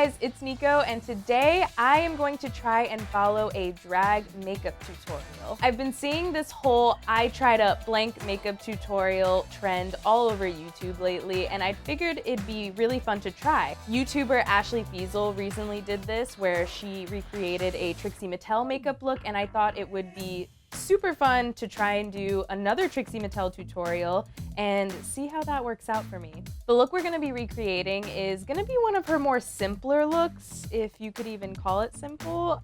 guys, it's Nico, and today I am going to try and follow a drag makeup tutorial. I've been seeing this whole I tried a blank makeup tutorial trend all over YouTube lately, and I figured it'd be really fun to try. YouTuber Ashley Fiesel recently did this where she recreated a Trixie Mattel makeup look, and I thought it would be super fun to try and do another Trixie Mattel tutorial and see how that works out for me. The look we're gonna be recreating is gonna be one of her more simpler looks, if you could even call it simple.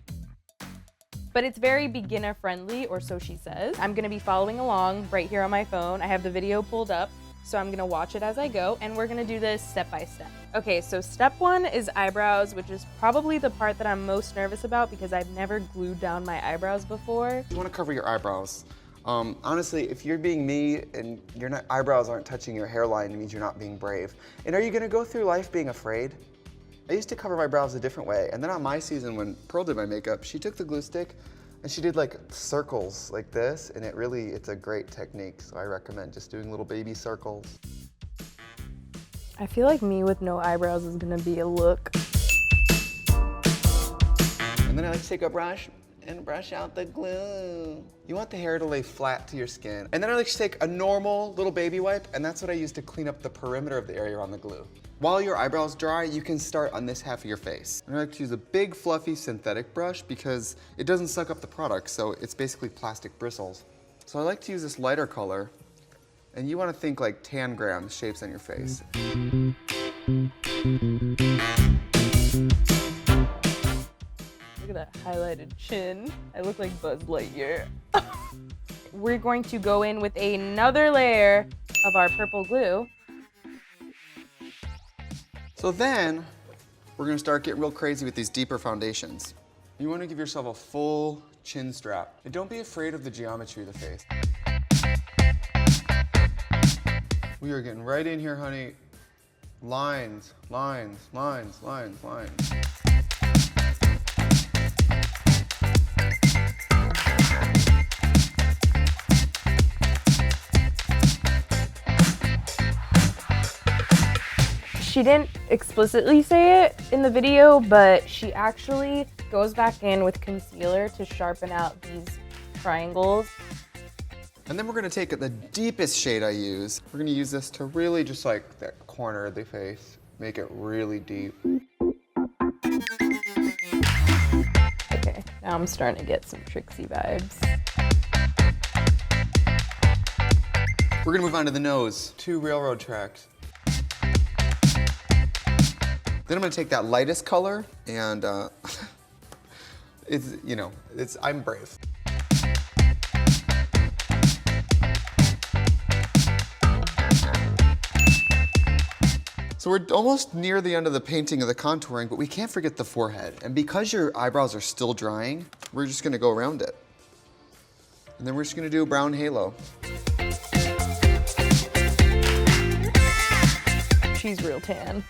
But it's very beginner friendly, or so she says. I'm gonna be following along right here on my phone. I have the video pulled up, so I'm gonna watch it as I go, and we're gonna do this step by step. Okay, so step one is eyebrows, which is probably the part that I'm most nervous about because I've never glued down my eyebrows before. You wanna cover your eyebrows. Honestly, if you're being me and your eyebrows aren't touching your hairline, it means you're not being brave. And are you gonna go through life being afraid? I used to cover my brows a different way, and then on my season when Pearl did my makeup, she took the glue stick and she did like circles like this, and it's a great technique, so I recommend just doing little baby circles. I feel like me with no eyebrows is gonna be a look. And then I like to take a brush and brush out the glue. You want the hair to lay flat to your skin. And then I like to take a normal little baby wipe, and that's what I use to clean up the perimeter of the area around the glue. While your eyebrows dry, you can start on this half of your face. And I like to use a big fluffy synthetic brush because it doesn't suck up the product, so it's basically plastic bristles. So I like to use this lighter color, and you want to think like tangram shapes on your face. Look at that highlighted chin. I look like Buzz Lightyear. We're going to go in with another layer of our purple glue. So then, we're gonna start getting real crazy with these deeper foundations. You wanna give yourself a full chin strap. And don't be afraid of the geometry of the face. We are getting right in here, honey. Lines, lines, lines, lines, lines. She didn't explicitly say it in the video, but she actually goes back in with concealer to sharpen out these triangles. And then we're gonna take the deepest shade I use. We're gonna use this to really just like that corner of the face, make it really deep. Okay, now I'm starting to get some Trixie vibes. We're gonna move on to the nose. 2 railroad tracks. Then I'm gonna take that lightest color and I'm brave. So we're almost near the end of the painting of the contouring, but we can't forget the forehead. And because your eyebrows are still drying, we're just gonna go around it. And then we're just gonna do a brown halo. She's real tan.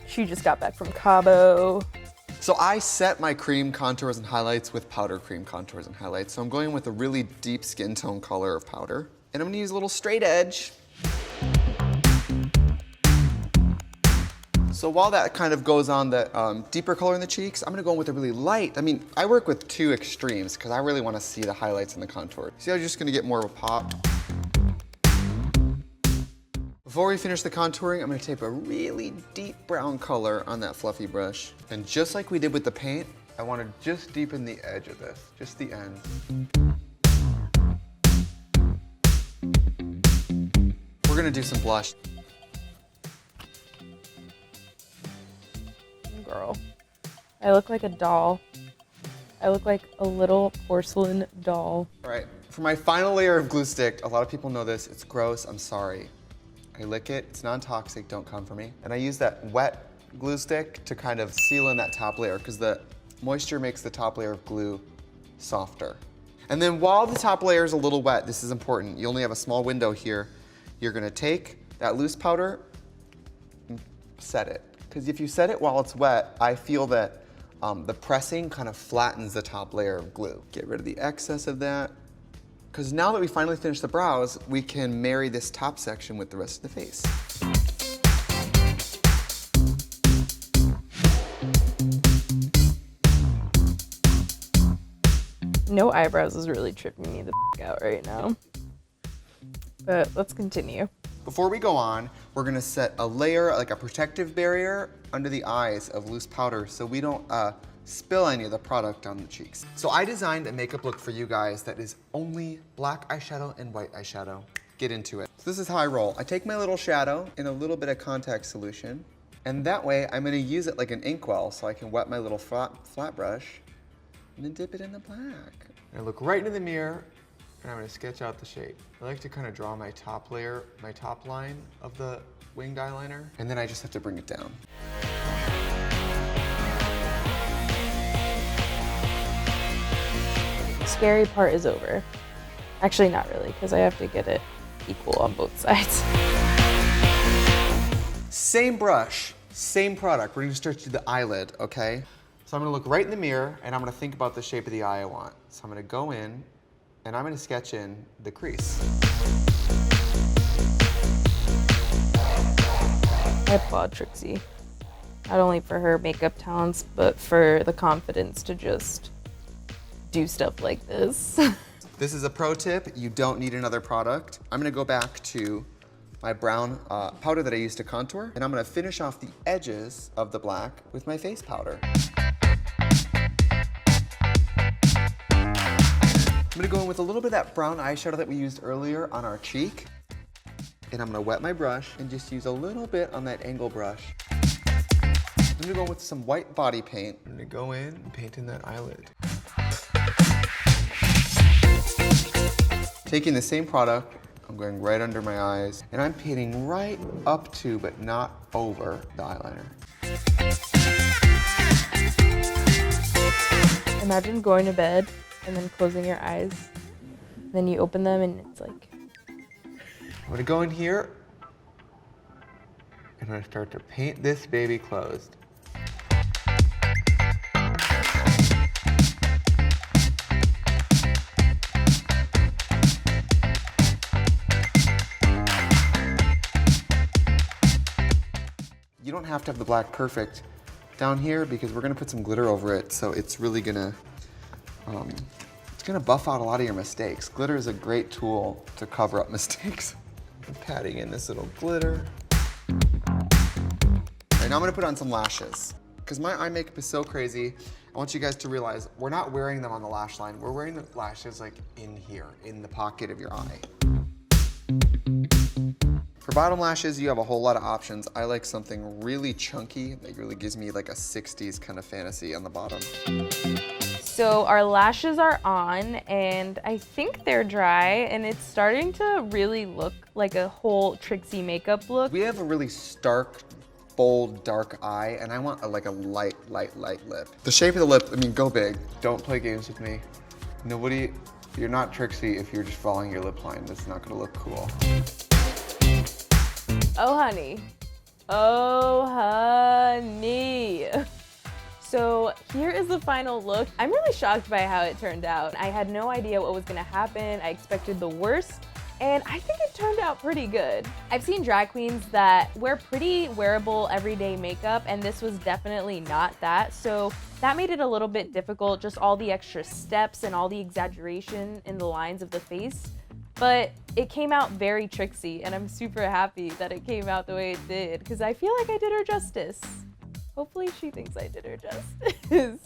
She just got back from Cabo. So I set my cream contours and highlights with powder cream contours and highlights. So I'm going with a really deep skin tone color of powder. And I'm gonna use a little straight edge. So while that kind of goes on the deeper color in the cheeks, I'm gonna go in with a really light. I work with 2 extremes because I really wanna see the highlights and the contour. See how you're just gonna get more of a pop? Before we finish the contouring, I'm gonna take a really deep brown color on that fluffy brush. And just like we did with the paint, I wanna just deepen the edge of this, just the end. We're gonna do some blush. Girl, I look like a doll. I look like a little porcelain doll. All right, for my final layer of glue stick, a lot of people know this, it's gross, I'm sorry. I lick it, it's non-toxic, don't come for me. And I use that wet glue stick to kind of seal in that top layer because the moisture makes the top layer of glue softer. And then while the top layer is a little wet, this is important, you only have a small window here, you're gonna take that loose powder and set it. Because if you set it while it's wet, I feel that the pressing kind of flattens the top layer of glue. Get rid of the excess of that. Because now that we finally finished the brows, we can marry this top section with the rest of the face. No eyebrows is really tripping me the out right now. But let's continue. Before we go on, we're gonna set a layer, like a protective barrier under the eyes of loose powder so we don't spill any of the product on the cheeks. So I designed a makeup look for you guys that is only black eyeshadow and white eyeshadow. Get into it. So this is how I roll. I take my little shadow in a little bit of contact solution, and that way I'm gonna use it like an inkwell so I can wet my little flat brush and then dip it in the black. And I look right into the mirror and I'm gonna sketch out the shape. I like to kind of draw my top layer, my top line of the winged eyeliner, and then I just have to bring it down. Scary part is over. Actually, not really, because I have to get it equal on both sides. Same brush, same product. We're gonna start to do the eyelid, okay? So I'm gonna look right in the mirror and I'm gonna think about the shape of the eye I want. So I'm gonna go in and I'm gonna sketch in the crease. I applaud Trixie. Not only for her makeup talents, but for the confidence to just do stuff like this. This is a pro tip, you don't need another product. I'm gonna go back to my brown powder that I used to contour, and I'm gonna finish off the edges of the black with my face powder. I'm gonna go in with a little bit of that brown eyeshadow that we used earlier on our cheek, and I'm gonna wet my brush and just use a little bit on that angle brush. I'm gonna go in with some white body paint. I'm gonna go in and paint in that eyelid. Taking the same product, I'm going right under my eyes, and I'm painting right up to, but not over, the eyeliner. Imagine going to bed and then closing your eyes. Then you open them and it's like... I'm gonna go in here, and I'm gonna start to paint this baby closed. You don't have to have the black perfect down here because we're gonna put some glitter over it, so it's really gonna, it's gonna buff out a lot of your mistakes. Glitter is a great tool to cover up mistakes. I'm patting in this little glitter. All right, now I'm gonna put on some lashes. Because my eye makeup is so crazy, I want you guys to realize we're not wearing them on the lash line. We're wearing the lashes like in here, in the pocket of your eye. For bottom lashes, you have a whole lot of options. I like something really chunky that really gives me like a 60s kind of fantasy on the bottom. So our lashes are on and I think they're dry and it's starting to really look like a whole Trixie makeup look. We have a really stark, bold, dark eye, and I want like a light lip. The shape of the lip, I mean, go big. Don't play games with me. Nobody, you're not Trixie if you're just following your lip line. That's not gonna look cool. Oh, honey. Oh, honey. So here is the final look. I'm really shocked by how it turned out. I had no idea what was gonna happen. I expected the worst, and I think it turned out pretty good. I've seen drag queens that wear pretty wearable everyday makeup, and this was definitely not that. So that made it a little bit difficult, just all the extra steps and all the exaggeration in the lines of the face. But it came out very Trixie, and I'm super happy that it came out the way it did, because I feel like I did her justice. Hopefully she thinks I did her justice.